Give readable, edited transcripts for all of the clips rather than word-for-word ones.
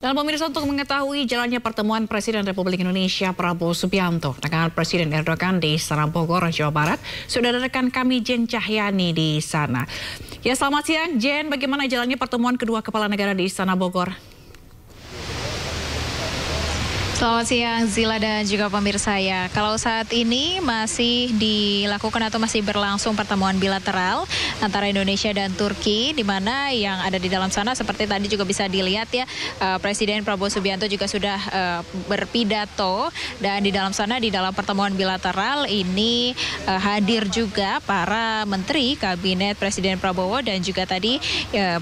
Dan pemirsa, untuk mengetahui jalannya pertemuan Presiden Republik Indonesia Prabowo Subianto dengan Presiden Erdogan di Istana Bogor, Jawa Barat, sudah ada rekan kami Jen Cahyani di sana. Ya, selamat siang Jen, bagaimana jalannya pertemuan kedua kepala negara di Istana Bogor? Selamat siang Zila dan juga pemirsa ya. Kalau saat ini masih dilakukan atau masih berlangsung pertemuan bilateral antara Indonesia dan Turki, di mana yang ada di dalam sana seperti tadi juga bisa dilihat ya, Presiden Prabowo Subianto juga sudah berpidato, dan di dalam sana di dalam pertemuan bilateral ini hadir juga para menteri kabinet Presiden Prabowo dan juga tadi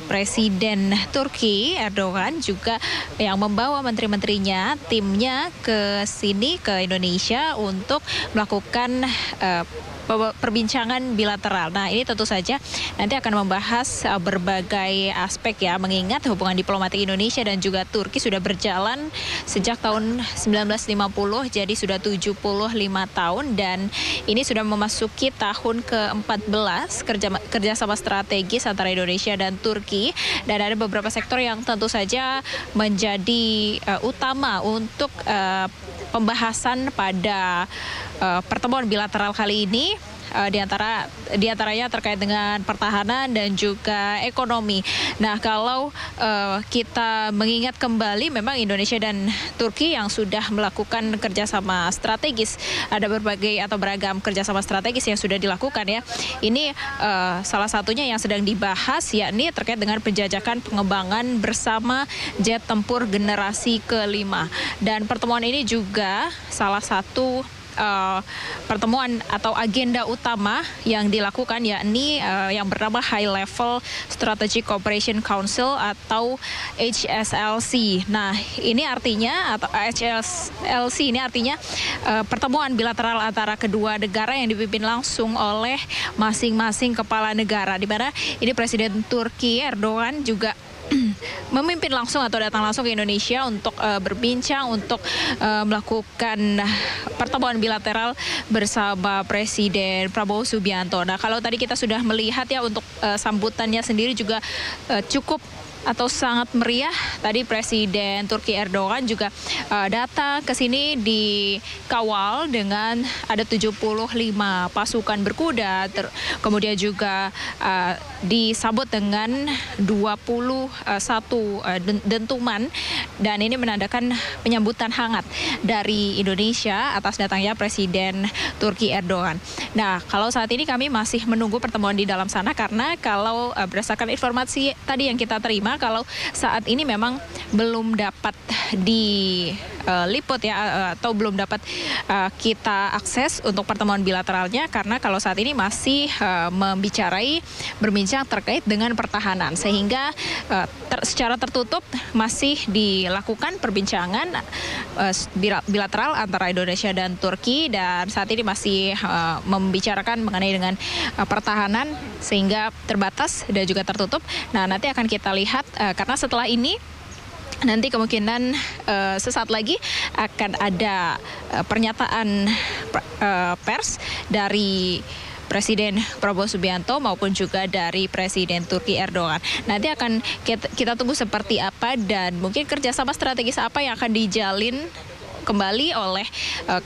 Presiden Turki Erdogan juga yang membawa menteri-menterinya, timnya ke sini ke Indonesia untuk melakukan perbincangan bilateral. Nah, ini tentu saja nanti akan membahas berbagai aspek ya, mengingat hubungan diplomatik Indonesia dan juga Turki sudah berjalan sejak tahun 1950, jadi sudah 75 tahun, dan ini sudah memasuki tahun ke-14 kerjasama strategis antara Indonesia dan Turki, dan ada beberapa sektor yang tentu saja menjadi utama untuk pembahasan pada pertemuan bilateral kali ini, di antaranya terkait dengan pertahanan dan juga ekonomi. Nah, kalau kita mengingat kembali, memang Indonesia dan Turki yang sudah melakukan kerjasama strategis, ada berbagai atau beragam kerjasama strategis yang sudah dilakukan ya. Ini salah satunya yang sedang dibahas, yakni terkait dengan penjajakan pengembangan bersama jet tempur generasi kelima. Dan pertemuan ini juga salah satu pertemuan atau agenda utama yang dilakukan, yakni yang bernama High Level Strategic Cooperation Council atau HSLC. Nah, ini artinya, atau HSLC ini artinya pertemuan bilateral antara kedua negara yang dipimpin langsung oleh masing-masing kepala negara, di mana ini Presiden Turki Erdogan juga memimpin langsung atau datang langsung ke Indonesia untuk berbincang, untuk melakukan pertemuan bilateral bersama Presiden Prabowo Subianto. Nah, kalau tadi kita sudah melihat ya, untuk sambutannya sendiri juga cukup atau sangat meriah. Tadi Presiden Turki Erdogan juga datang ke sini dikawal dengan ada 75 pasukan berkuda, kemudian juga disambut dengan 21 dentuman, dan ini menandakan penyambutan hangat dari Indonesia atas datangnya Presiden Turki Erdogan. Nah, kalau saat ini kami masih menunggu pertemuan di dalam sana, karena kalau berdasarkan informasi tadi yang kita terima, kalau saat ini memang belum dapat diliput ya, atau belum dapat kita akses untuk pertemuan bilateralnya, karena kalau saat ini masih berbincang terkait dengan pertahanan, sehingga secara tertutup masih dilakukan perbincangan bilateral antara Indonesia dan Turki, dan saat ini masih membicarakan mengenai dengan pertahanan, sehingga terbatas dan juga tertutup. Nah, nanti akan kita lihat, karena setelah ini nanti kemungkinan sesaat lagi akan ada pernyataan pers dari Presiden Prabowo Subianto maupun juga dari Presiden Turki Erdogan. Nanti akan kita tunggu seperti apa, dan mungkin kerjasama strategis apa yang akan dijalin kembali oleh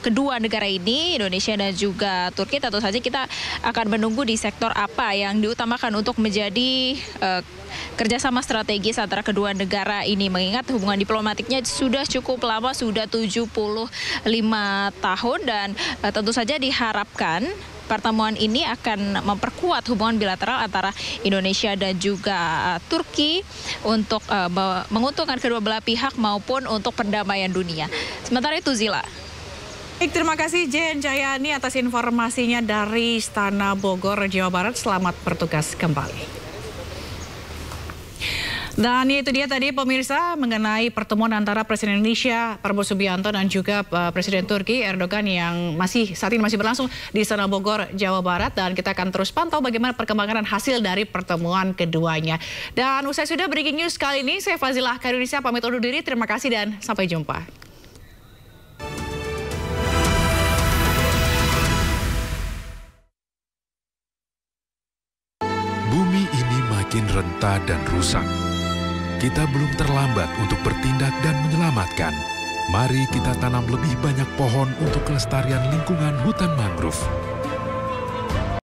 kedua negara ini, Indonesia dan juga Turki. Tentu saja kita akan menunggu di sektor apa yang diutamakan untuk menjadi kerjasama strategis antara kedua negara ini, mengingat hubungan diplomatiknya sudah cukup lama, sudah 75 tahun, dan tentu saja diharapkan pertemuan ini akan memperkuat hubungan bilateral antara Indonesia dan juga Turki untuk menguntungkan kedua belah pihak maupun untuk perdamaian dunia. Sementara itu, Zila. Baik, terima kasih Jen Cahyani atas informasinya dari Istana Bogor, Jawa Barat. Selamat bertugas kembali. Dan itu dia tadi pemirsa mengenai pertemuan antara Presiden Indonesia Prabowo Subianto dan juga Presiden Turki Erdogan yang saat ini masih berlangsung di Istana Bogor, Jawa Barat, dan kita akan terus pantau bagaimana perkembangan dan hasil dari pertemuan keduanya. Dan usai sudah breaking news kali ini, saya Fazilah Kairunisa pamit undur diri. Terima kasih dan sampai jumpa. Bumi ini makin renta dan rusak. kita belum terlambat untuk bertindak dan menyelamatkan. Mari kita tanam lebih banyak pohon untuk kelestarian lingkungan hutan mangrove.